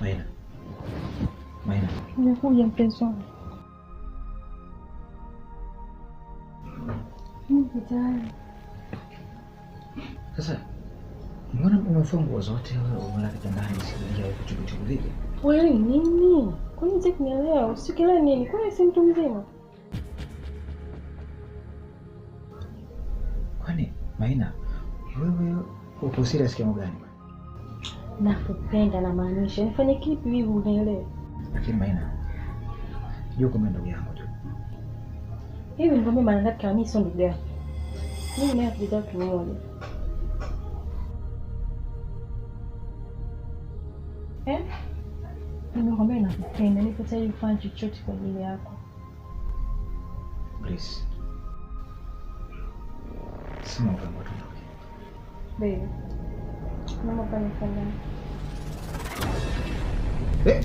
Maina. Maina. Nimekuja mpenzi wangu. Niko tayari. Sasa mbona umefua nguo zote wewe umelala kitandani sikuja kuchukuchuku vipi? Wewe nini? Kwani unataka kunielewa? Usikile nini? Kwani si mtu mzima? Kwani Maina wewe uko serious kiasi gani? Nakupenda na maanisha. Nifanye kipi hivi unielewe? Lakini Maina yuko ndugu yangu tu. Hivi nikwambia mara ngapi kama mimi sio ndugu yako? Mimi naye tulizoea kimoja. Nimekwambia nakupenda, niko tayari kufanya chochote kwa ajili yako. Please. Sema kama tuondoke. Baby. Mama fanya fanya. Eh?